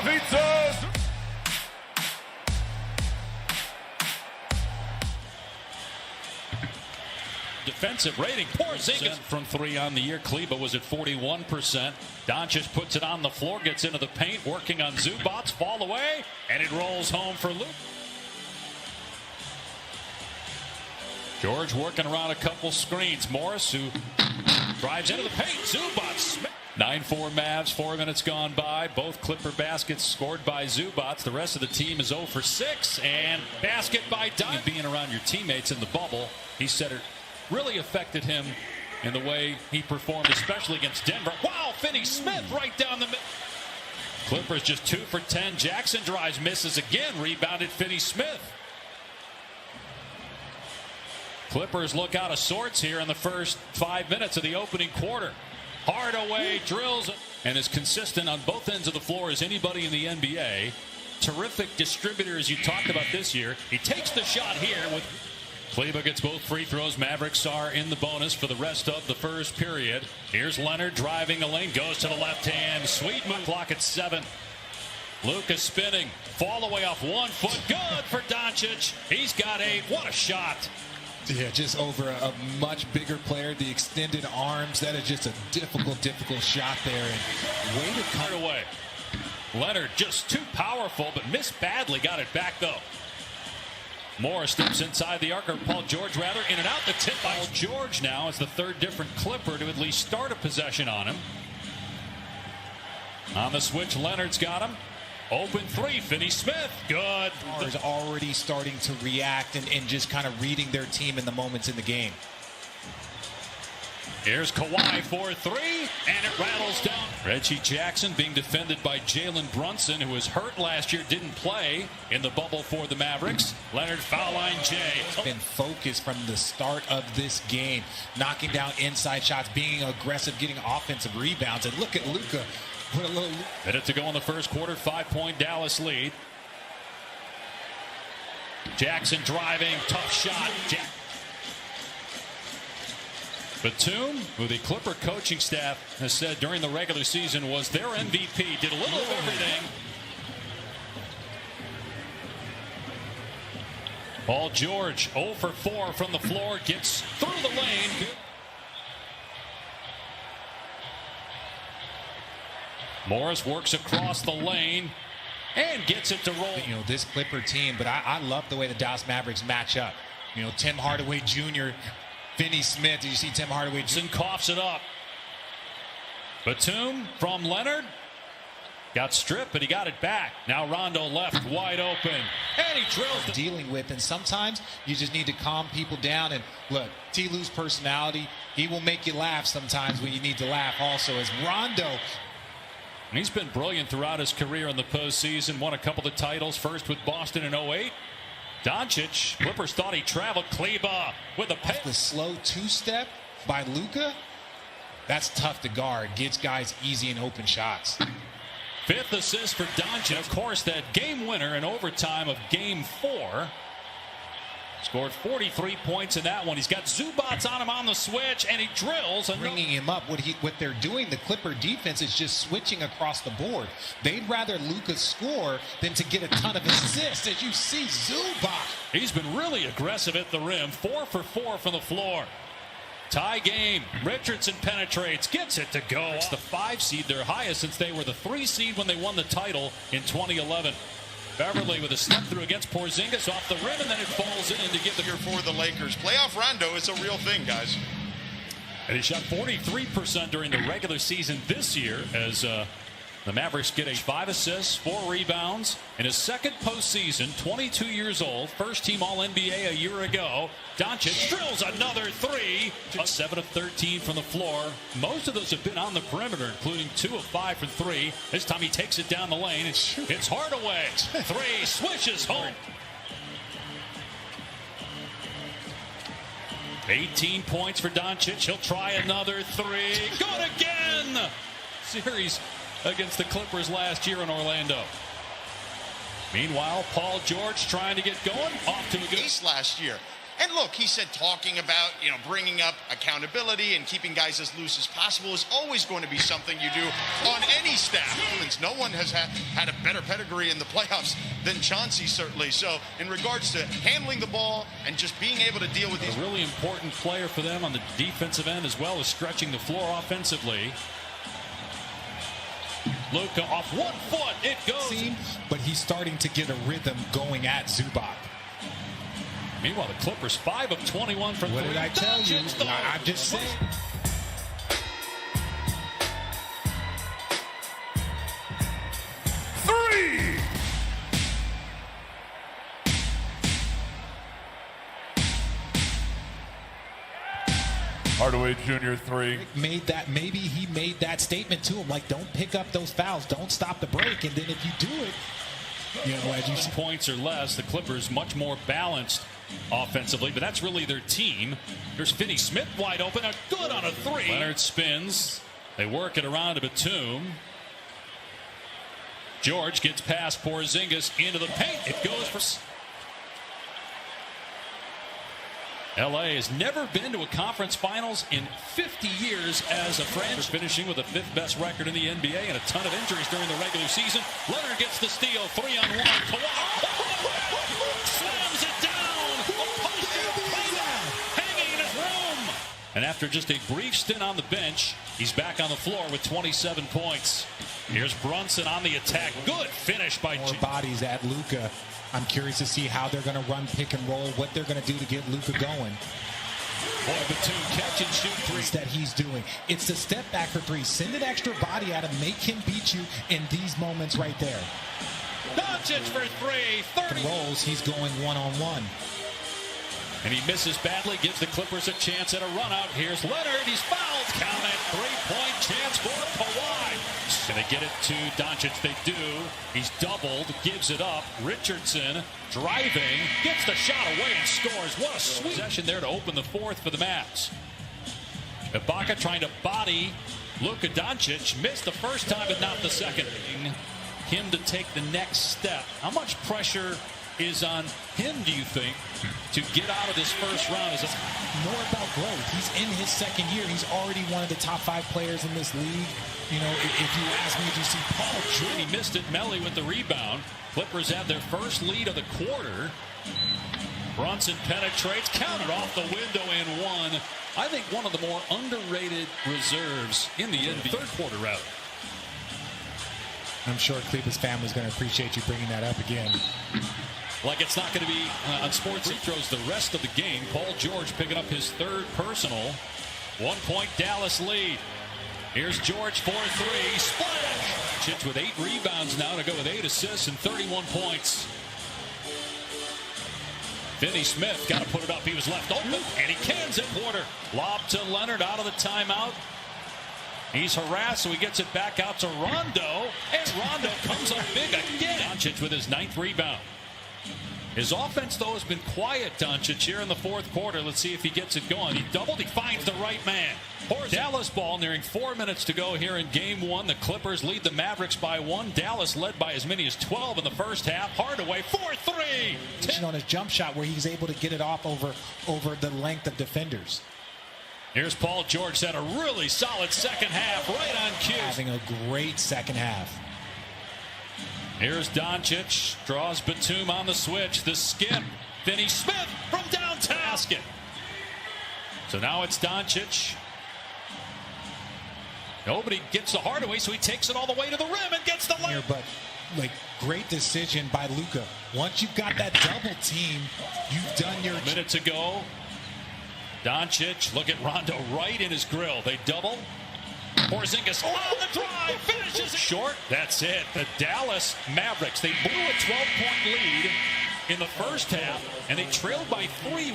Rukavicas. Defensive rating, Porzingis from 3 on the year. Kleba was at 41%. Doncic puts it on the floor, gets into the paint, working on Zubats, fall away, and it rolls home for Luke. George working around a couple screens. Morris, who drives into the paint. Zubats. 9-4 Mavs, 4 minutes gone by. Both Clipper baskets scored by Zubats. The rest of the team is 0 for 6. And basket by Doncic. Being around your teammates in the bubble, he said it really affected him in the way he performed, especially against Denver. Wow, Finney-Smith right down the middle. Clippers just 2 for 10. Jackson drives, misses again. Rebounded Finney-Smith. Clippers look out of sorts here in the first 5 minutes of the opening quarter. Hardaway drills and is consistent on both ends of the floor as anybody in the NBA. Terrific distributor, as you talked about this year. He takes the shot here with Kleba gets both free throws. Mavericks are in the bonus for the rest of the first period. Here's Leonard driving the lane, goes to the left hand. Sweet move. Clock at 7. Luka spinning. Fall away off 1 foot. Good for Doncic. He's got 8. What a shot. Yeah, just over a much bigger player. The extended arms. That is just a difficult shot there. And way to cut away. Leonard just too powerful, but missed badly. Got it back, though. Morris steps inside the arc, or Paul George rather, in and out. The tip by George now is the third different Clipper to at least start a possession on him. On the switch, Leonard's got him. Open 3, Finney-Smith. Good. Is already starting to react and just kind of reading their team in the moments in the game. Here's Kawhi for 3, and it rattles down. Reggie Jackson being defended by Jalen Brunson, who was hurt last year, didn't play in the bubble for the Mavericks. Leonard, foul line, Jay. Been focused from the start of this game, knocking down inside shots, being aggressive, getting offensive rebounds. And look at Luka. What a little minute to go in the first quarter. 5-point Dallas lead. Jackson driving, tough shot. Batum, who the Clipper coaching staff has said during the regular season was their MVP, did a little of everything. Paul George 0 for 4 from the floor, gets through the lane. Morris works across the lane and gets it to roll. You know, this Clipper team, but I love the way the Dallas Mavericks match up. You know, Tim Hardaway Jr., Finney-Smith. Did you see Tim Hardaway Jr.? Coughs it up. Batum from Leonard. Got stripped, but he got it back. Now Rondo left wide open. And he drills. Dealing with, and sometimes you just need to calm people down. And look, T. Lue's personality, he will make you laugh sometimes when you need to laugh also. As Rondo. And he's been brilliant throughout his career in the postseason. Won a couple of titles, first with Boston in 08. Doncic, Clippers thought he traveled. Kleba with a pass. The slow two-step by Luka, that's tough to guard. Gets guys easy and open shots. 5th assist for Doncic. Of course, that game winner in overtime of Game 4. Scored 43 points in that one. He's got Zubats on him on the switch, and he drills. Bringing him up. What they're doing, the Clipper defense, is just switching across the board. They'd rather Luka score than to get a ton of assists. As you see, Zubats. He's been really aggressive at the rim. 4 for 4 from the floor. Tie game. Richardson penetrates, gets it to go. It's the 5 seed, their highest since they were the 3 seed when they won the title in 2011. Beverly with a step through against Porzingis off the rim, and then it falls in to get the here for the Lakers. Playoff Rondo is a real thing, guys. And he shot 43% during the regular season this year as the Mavericks get 5 assists, 4 rebounds. In his second postseason, 22 years old, first team All-NBA a year ago. Doncic drills another 3. 7 of 13 from the floor. Most of those have been on the perimeter, including 2 of 5 from 3. This time he takes it down the lane. It's Hardaway. 3, swishes home. 18 points for Doncic. He'll try another 3. Good again. Series against the Clippers last year in Orlando. Meanwhile, Paul George trying to get going. Off to a good ace last year. And look, he said talking about, bringing up accountability and keeping guys as loose as possible is always going to be something you do on any staff. No one has had a better pedigree in the playoffs than Chauncey, certainly. So in regards to handling the ball and just being able to deal with these. A really important player for them on the defensive end, as well as stretching the floor offensively. Luka off 1 foot. It goes. But he's starting to get a rhythm going at Zubac. Meanwhile, the Clippers 5 of 21 from 3. What did I tell you? I'm just saying. Hardaway Jr. 3. Maybe he made that statement to him, like, don't pick up those fouls, don't stop the break, and then if you do it, as you see. Points or less, the Clippers much more balanced offensively, but that's really their team. Here's Finney Smith wide open, good on a 3. Leonard spins. They work it around to Batum. George gets past Porzingis into the paint. It goes for. LA has never been to a conference finals in 50 years as a franchise, finishing with the 5th best record in the NBA and a ton of injuries during the regular season. Leonard gets the steal, 3-on-1. Kawhi slams it down. Hanging in his room. And after just a brief stint on the bench, he's back on the floor with 27 points. Here's Brunson on the attack. Good finish by more bodies at Luka. I'm curious to see how they're going to run pick and roll, what they're going to do to get Luka going. Boy, Batum catch and shoot 3 that he's doing. It's the step back for 3. Send an extra body at him. Make him beat you in these moments right there. Doncic for 3. 30 rolls. He's going one-on-one. And he misses badly, gives the Clippers a chance at a run out. Here's Leonard. He's fouled. Count it. 3-point chance for Kawhi. Can they get it to Doncic? They do. He's doubled, gives it up. Richardson driving, gets the shot away and scores. What a sweet possession there to open the 4th for the Mavs. Ibaka trying to body Luka Doncic. Missed the first time, but not the second. Him to take the next step. How much pressure is on him, do you think, to get out of this first round? Is it more about growth? He's in his second year. He's already one of the top 5 players in this league. If you ask me, you see Paul George. He missed it. Melly with the rebound. Clippers have their first lead of the quarter. Brunson penetrates, counted off the window and 1. I think one of the more underrated reserves in the NBA. Third quarter, rather. I'm sure Cleveland's family's going to appreciate you bringing that up again. Like it's not going to be on sports. He throws the rest of the game. Paul George picking up his 3rd personal. 1-point Dallas lead. Here's George for 3. Splash! Chich with 8 rebounds now to go with 8 assists and 31 points. Finney Smith got to put it up. He was left open, and he cans it. Porter. Lob to Leonard out of the timeout. He's harassed, so he gets it back out to Rondo. And Rondo comes up big again. Doncic with his 9th rebound. His offense, though, has been quiet, Doncic, here in the 4th quarter. Let's see if he gets it going. He doubled. He finds the right man. Dallas ball nearing 4 minutes to go here in Game 1. The Clippers lead the Mavericks by 1. Dallas led by as many as 12 in the first half. Hardaway, 4-3. On his jump shot where he's able to get it off over the length of defenders. Here's Paul George. Had a really solid second half, right on cue. Having a great second half. Here's Doncic, draws Batum on the switch, the skip. Finney Smith from downtown. Basket. So now it's Doncic. Nobody gets the Hardaway, so he takes it all the way to the rim and gets the layup. But great decision by Luka. Once you've got that double team, you've done your. A minute to go. Doncic, look at Rondo right in his grill. They double. Porzingis on the drive, finishes it. Short, that's it. The Dallas Mavericks, they blew a 12-point lead in the first half, and they trailed by 3